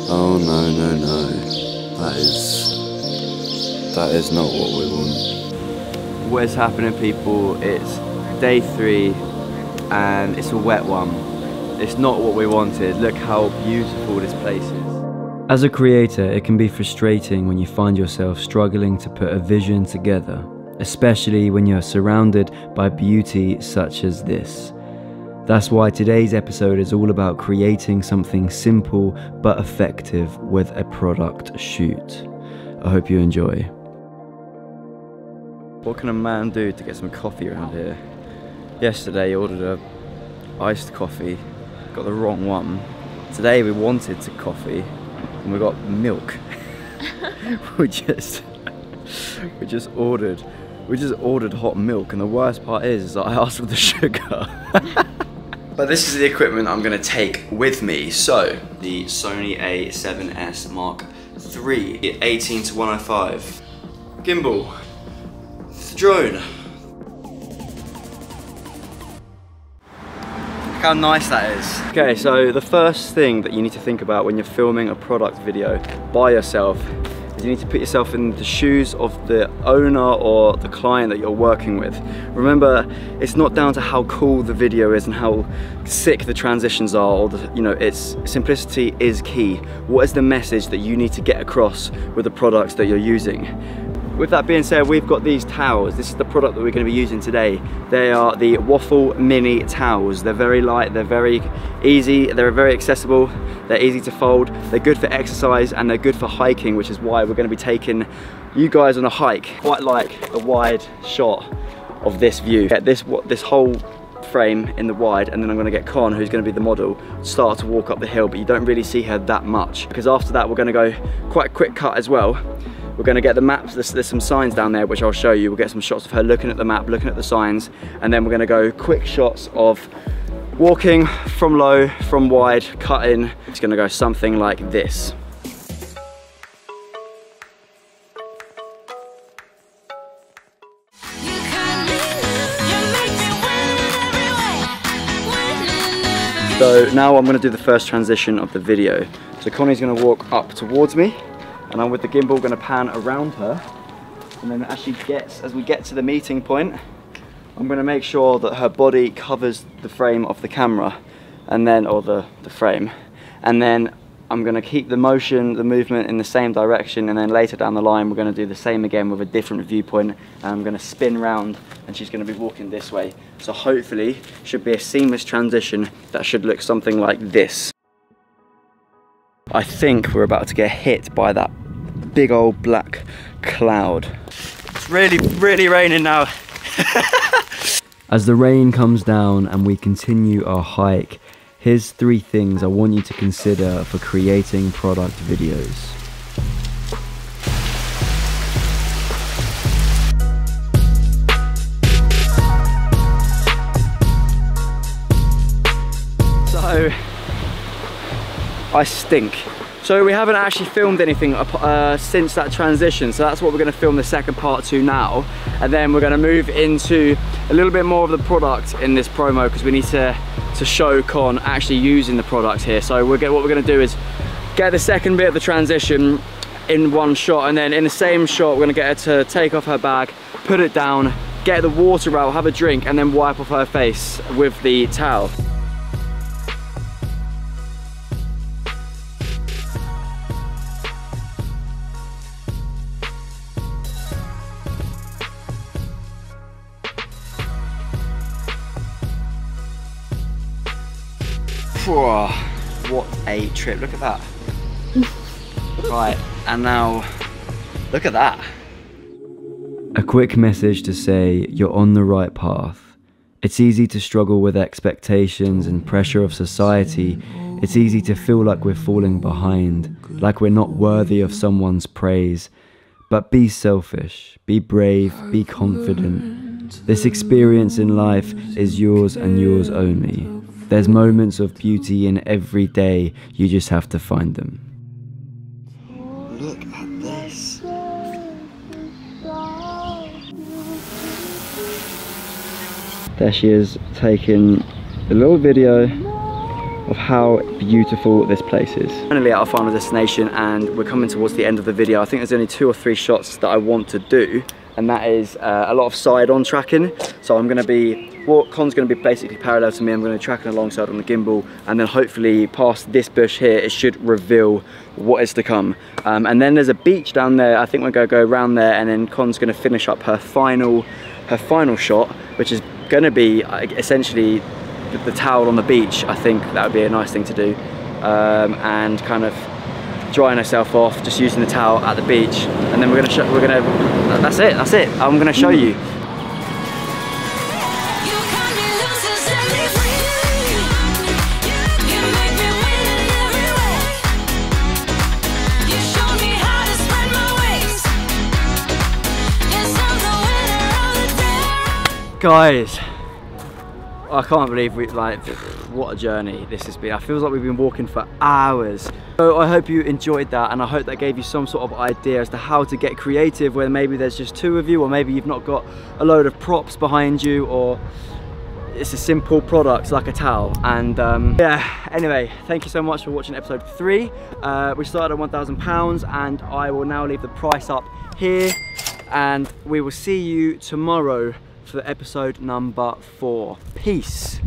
Oh no, no, no. That is not what we want. What is happening, people? It's day 3 and it's a wet one. It's not what we wanted. Look how beautiful this place is. As a creator, it can be frustrating when you find yourself struggling to put a vision together, especially when you're surrounded by beauty such as this. That's why today's episode is all about creating something simple but effective with a product shoot. I hope you enjoy. What can a man do to get some coffee around here? Yesterday he ordered a iced coffee, got the wrong one. Today we wanted coffee and we got milk. we just ordered hot milk, and the worst part is that I asked for the sugar. But this is the equipment I'm going to take with me. So, the Sony A7S Mark III, 18-105. Gimbal. The drone. Look how nice that is. Okay, so the first thing that you need to think about when you're filming a product video by yourself is you need to put yourself in the shoes of the owner or the client that you're working with. Remember, it's not down to how cool the video is and how sick the transitions are, or its simplicity is key. What is the message that you need to get across with the products that you're using? With that being said, we've got these towels. This is the product that we're going to be using today. They are the Waffle Mini towels. They're very light, they're very easy, they're very accessible, they're easy to fold, they're good for exercise, and they're good for hiking, which is why we're going to be taking you guys on a hike. Quite like a wide shot of this view. Get this whole frame in the wide, and then I'm going to get Con, who's going to be the model, start to walk up the hill, but you don't really see her that much, because after that we're going to go quite a quick cut as well. We're going to get the maps, there's some signs down there which I'll show you. We'll get some shots of her looking at the map, looking at the signs, and then we're going to go quick shots of walking from low, from wide, cutting. It's going to go something like this. So now I'm going to do the first transition of the video. So Connie's going to walk up towards me, and I'm with the gimbal going to pan around her, and then as we get to the meeting point, I'm going to make sure that her body covers the frame of the camera, and then, or the frame, and then I'm going to keep the movement in the same direction, and then later down the line we're going to do the same again with a different viewpoint, and I'm going to spin round and she's going to be walking this way. So hopefully should be a seamless transition that should look something like this. I think we're about to get hit by that big old black cloud. It's really, really raining now. As the rain comes down and we continue our hike, here's 3 things I want you to consider for creating product videos. So, I stink. So we haven't actually filmed anything since that transition, so that's what we're going to film the second part to now, and then we're going to move into a little bit more of the product in this promo, because we need to show Con actually using the product here. So what we're going to do is get the second bit of the transition in one shot, and then in the same shot we're going to get her to take off her bag, put it down, get the water out, have a drink, and then wipe off her face with the towel. Whoa, what a trip, look at that. Right, and now, look at that. A quick message to say you're on the right path. It's easy to struggle with expectations and pressure of society. It's easy to feel like we're falling behind, like we're not worthy of someone's praise. But be selfish, be brave, be confident. This experience in life is yours and yours only. There's moments of beauty in every day, you just have to find them. Look at this. There she is, taking a little video of how beautiful this place is. Finally at our final destination, and we're coming towards the end of the video. I think there's only 2 or 3 shots that I want to do, and that is a lot of side-on tracking. So I'm going to be, Con's going to be basically parallel to me. I'm going to be tracking alongside on the gimbal, and then hopefully past this bush here, it should reveal what is to come. And then there's a beach down there. I think we're going to go around there, and then Con's going to finish up her final shot, which is going to be essentially the towel on the beach. I think that would be a nice thing to do, and kind of drying herself off, just using the towel at the beach, and then that's it. I'm gonna show you. Guys, I can't believe what a journey this has been. It feels like we've been walking for hours. So I hope you enjoyed that, and I hope that gave you some sort of idea as to how to get creative where maybe there's just 2 of you, or maybe you've not got a load of props behind you, or it's a simple product like a towel. And yeah, anyway, thank you so much for watching episode 3. We started at £1,000, and I will now leave the price up here, and we will see you tomorrow for episode number 4. Peace.